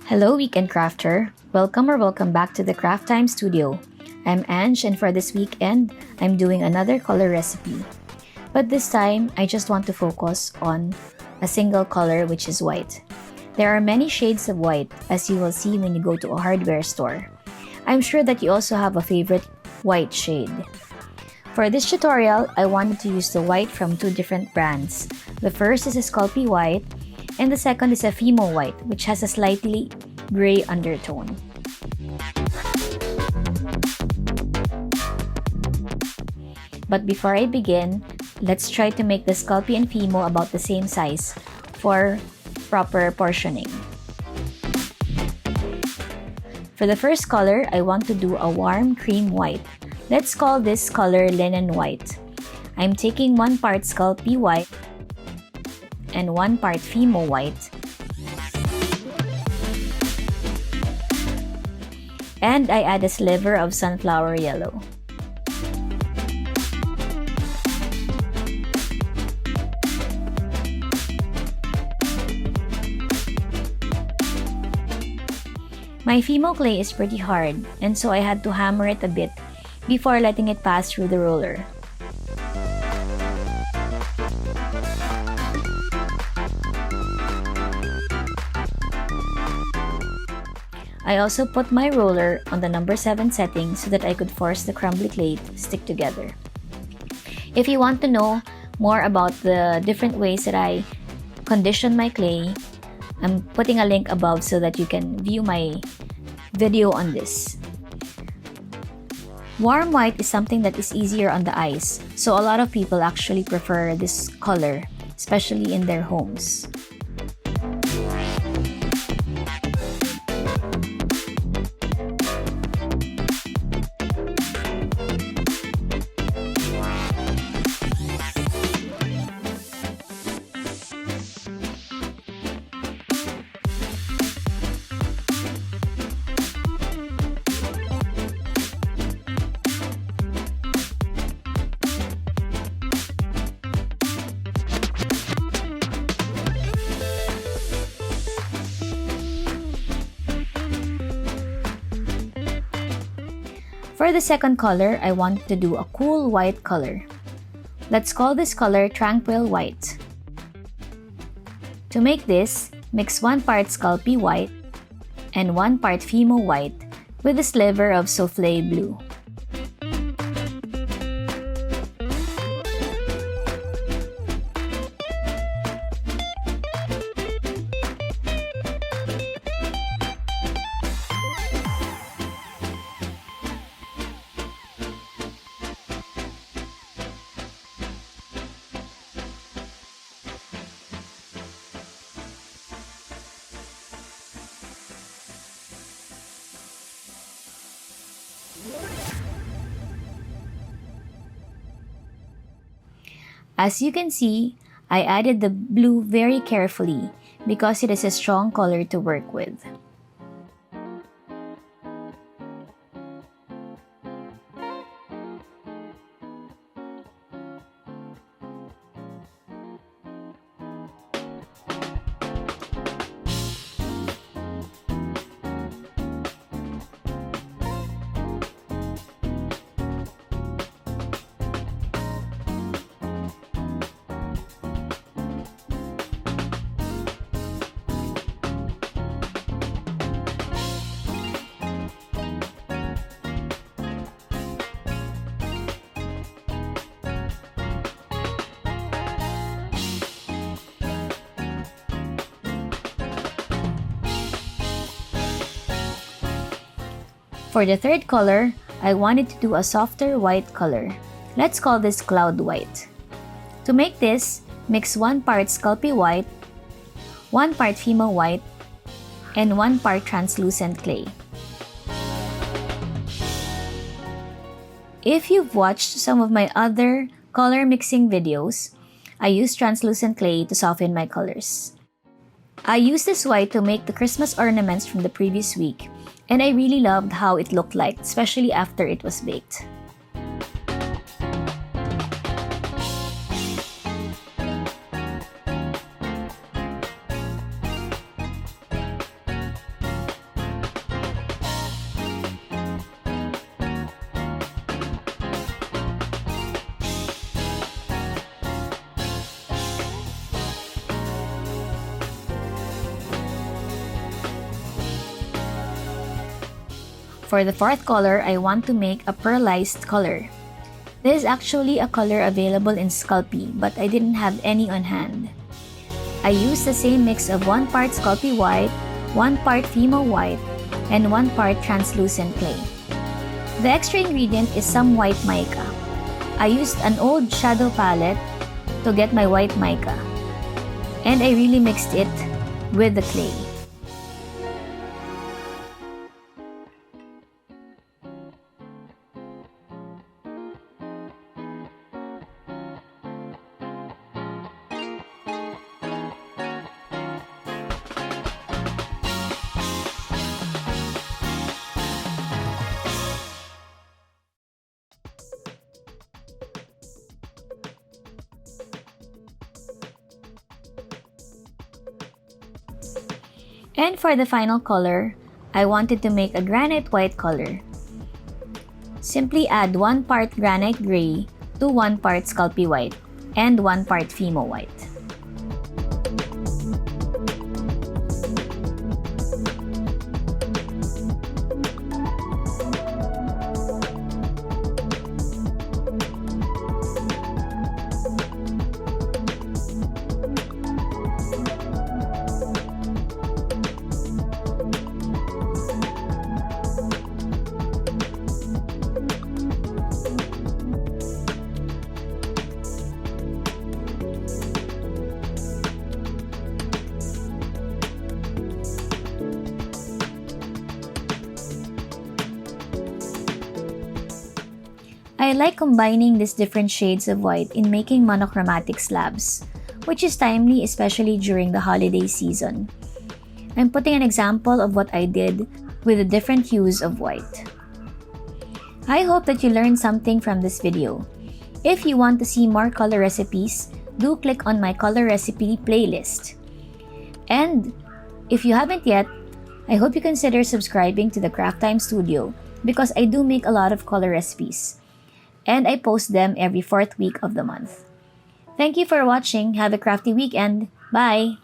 Hello, Weekend Crafter. Welcome back to the Craft Time Studio. I'm Ange, and for this weekend, I'm doing another color recipe. But this time, I just want to focus on a single color, which is white. There are many shades of white, as you will see when you go to a hardware store. I'm sure that you also have a favorite white shade. For this tutorial, I wanted to use the white from two different brands. The first is a Sculpey white, and the second is a Fimo white, which has a slightly gray undertone. But before I begin, let's try to make the Sculpey and Fimo about the same size for proper portioning. For the first color, I want to do a warm cream white. Let's call this color linen white. I'm taking 1 part Sculpey white and 1 part Fimo white. And I add a sliver of sunflower yellow. My Fimo clay is pretty hard, and so I had to hammer it a bit before letting it pass through the roller. I also put my roller on the number 7 setting so that I could force the crumbly clay to stick together. If you want to know more about the different ways that I condition my clay, I'm putting a link above so that you can view my video on this. Warm white is something that is easier on the eyes, so a lot of people actually prefer this color, especially in their homes. For the second color, I want to do a cool white color. Let's call this color Tranquil white. To make this, mix 1 part Sculpey white and 1 part Fimo white with a sliver of souffle blue. As you can see, I added the blue very carefully because it is a strong color to work with. For the third color, I wanted to do a softer white color. Let's call this cloud white. To make this, mix 1 part Sculpey white, 1 part Fimo white, and 1 part translucent clay. If you've watched some of my other color mixing videos, I use translucent clay to soften my colors. I used this white to make the Christmas ornaments from the previous week, and I really loved how it looked like, especially after it was baked. For the fourth color, I want to make a pearlized color. This is actually a color available in Sculpey, but I didn't have any on hand. I used the same mix of 1 part Sculpey white, 1 part Fimo white, and 1 part translucent clay. The extra ingredient is some white mica. I used an old shadow palette to get my white mica, and I really mixed it with the clay. And for the final color, I wanted to make a granite white color. Simply add 1 part granite gray to 1 part Sculpey white and 1 part Fimo white. I like combining these different shades of white in making monochromatic slabs, which is timely especially during the holiday season. I'm putting an example of what I did with the different hues of white. I hope that you learned something from this video. If you want to see more color recipes, do click on my color recipe playlist. And if you haven't yet, I hope you consider subscribing to the Craft Time Studio because I do make a lot of color recipes. And I post them every 4th week of the month. Thank you for watching. Have a crafty weekend. Bye!